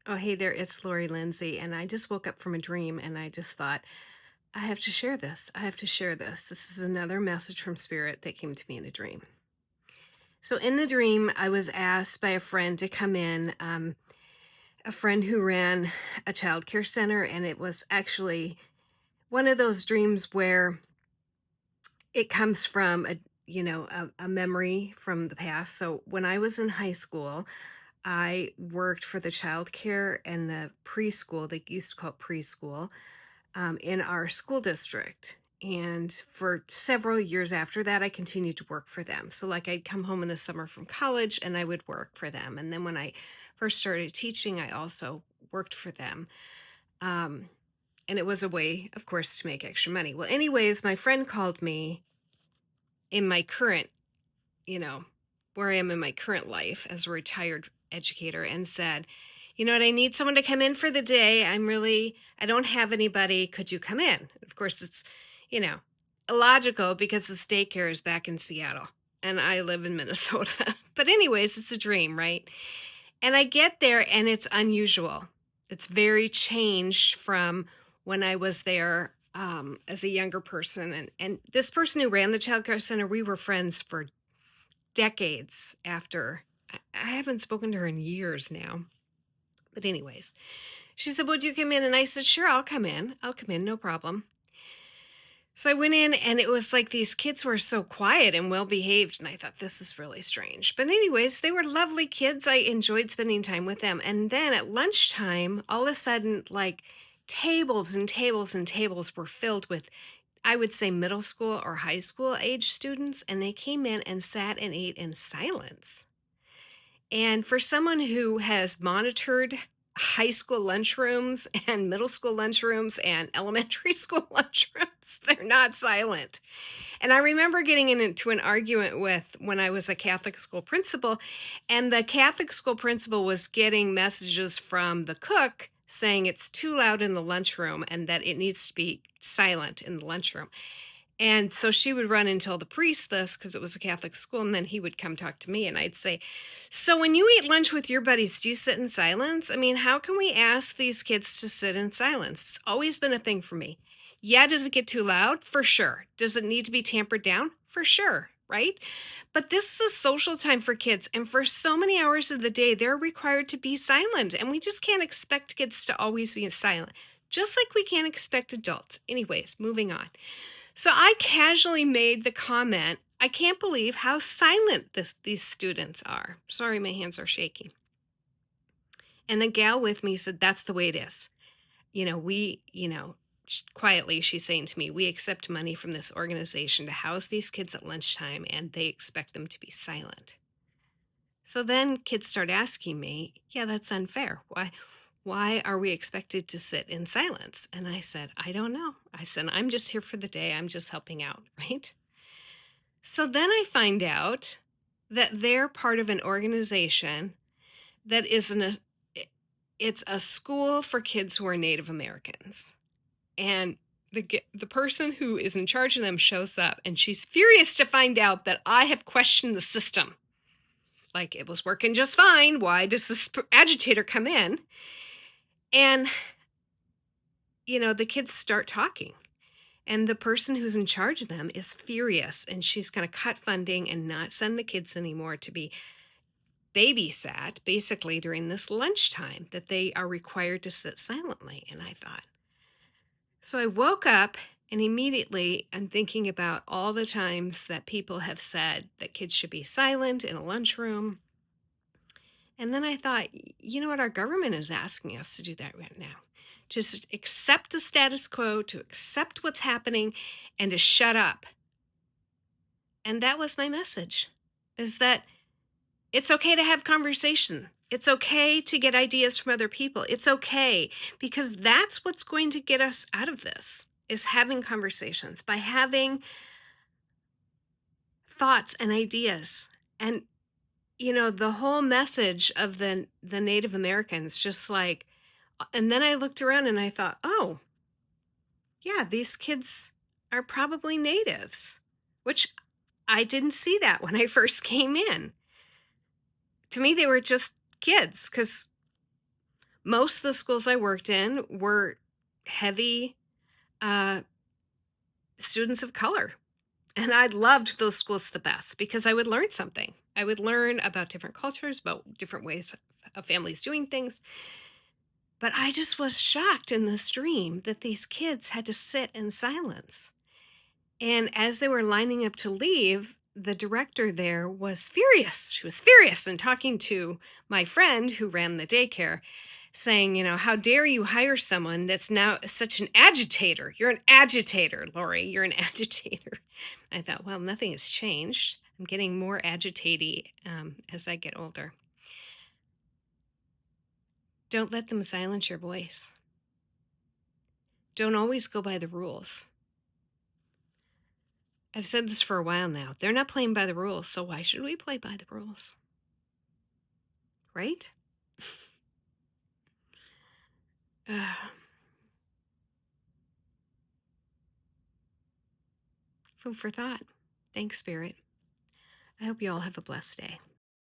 Oh, hey there, it's Lori Lindsay, and I just woke up from a dream and I just thought, I have to share this. I have to share this. This is another message from Spirit that came to me in a dream. So, in the dream, I was asked by a friend to come in, a friend who ran a childcare center, and it was actually one of those dreams where it comes from a memory from the past. So, when I was in high school, I worked for the childcare and the preschool. They used to call it preschool in our school district. And for several years after that, I continued to work for them. So, like, I'd come home in the summer from college and I would work for them. And then when I first started teaching, I also worked for them. Um, and it was a way, of course, to make extra money. Well, anyways, my friend called me in my current, you know, where I am in my current life as a retired educator and said, you know what, I need someone to come in for the day. I don't have anybody. Could you come in? Of course, it's, you know, illogical because this daycare is back in Seattle and I live in Minnesota. But, anyways, it's a dream, right? And I get there and it's unusual. It's very changed from when I was there as a younger person. And this person who ran the child care center, we were friends for decades after. I haven't spoken to her in years now. But anyways, she said, "Would you come in?" And I said, "Sure, I'll come in. I'll come in, no problem." So I went in and it was like these kids were so quiet and well behaved. And I thought, this is really strange. But, anyways, they were lovely kids. I enjoyed spending time with them. And then at lunchtime, all of a sudden, like tables and tables and tables were filled with, I would say, middle school or high school age students. And they came in and sat and ate in silence. And for someone who has monitored high school lunchrooms and middle school lunchrooms and elementary school lunchrooms, they're not silent. And I remember getting into an argument with when I was a Catholic school principal, and the Catholic school principal was getting messages from the cook saying it's too loud in the lunchroom and that it needs to be silent in the lunchroom. And so she would run and tell the priest this because it was a Catholic school, and then he would come talk to me, and I'd say, "So when you eat lunch with your buddies, do you sit in silence? I mean, how can we ask these kids to sit in silence?" It's always been a thing for me. Yeah, does it get too loud? For sure. Does it need to be tampered down? For sure, right? But this is a social time for kids, and for so many hours of the day, they're required to be silent, and we just can't expect kids to always be silent, just like we can't expect adults. Anyways, moving on. So I casually made the comment, "I can't believe how silent these students are." Sorry, my hands are shaking. And the gal with me said, "That's the way it is. Quietly, she's saying to me, we accept money from this organization to house these kids at lunchtime, and they expect them to be silent." So then kids start asking me, "Yeah, that's unfair. Why are we expected to sit in silence?" And I said, "I don't know." I said, "I'm just here for the day. I'm just helping out," right? So then I find out that they're part of an organization that is it's a school for kids who are Native Americans. And the person who is in charge of them shows up and she's furious to find out that I have questioned the system. Like, it was working just fine. Why does this agitator come in? And the kids start talking. And the person who's in charge of them is furious, and she's going to cut funding and not send the kids anymore to be babysat basically during this lunchtime that they are required to sit silently. And I thought, so I woke up and immediately I'm thinking about all the times that people have said that kids should be silent in a lunchroom. And then I thought, you know what? Our government is asking us to do that right now. Just accept the status quo, to accept what's happening, and to shut up. And that was my message, is that it's okay to have conversation. It's okay to get ideas from other people. It's okay, because that's what's going to get us out of this, is having conversations, by having thoughts and ideas. And the whole message of the Native Americans, just like, and then I looked around and I thought, "Oh, yeah, these kids are probably natives," which I didn't see that when I first came in. To me, they were just kids, because Most of the schools I worked in were heavy uh, students of color. And I loved those schools the best because I would learn something. I would learn about different cultures, about different ways of families doing things. But I just was shocked in this dream that these kids had to sit in silence. And as they were lining up to leave, the director there was furious. She was furious and talking to my friend who ran the daycare, saying, how dare you hire someone that's now such an agitator? You're an agitator, Lori. You're an agitator. I thought, well, nothing has changed. I'm getting more agitaty as I get older. Don't let them silence your voice. Don't always go by the rules. I've said this for a while now. They're not playing by the rules, so why should we play by the rules? Right? Uh, Food for thought. Thanks, Spirit. I hope you all have a blessed day.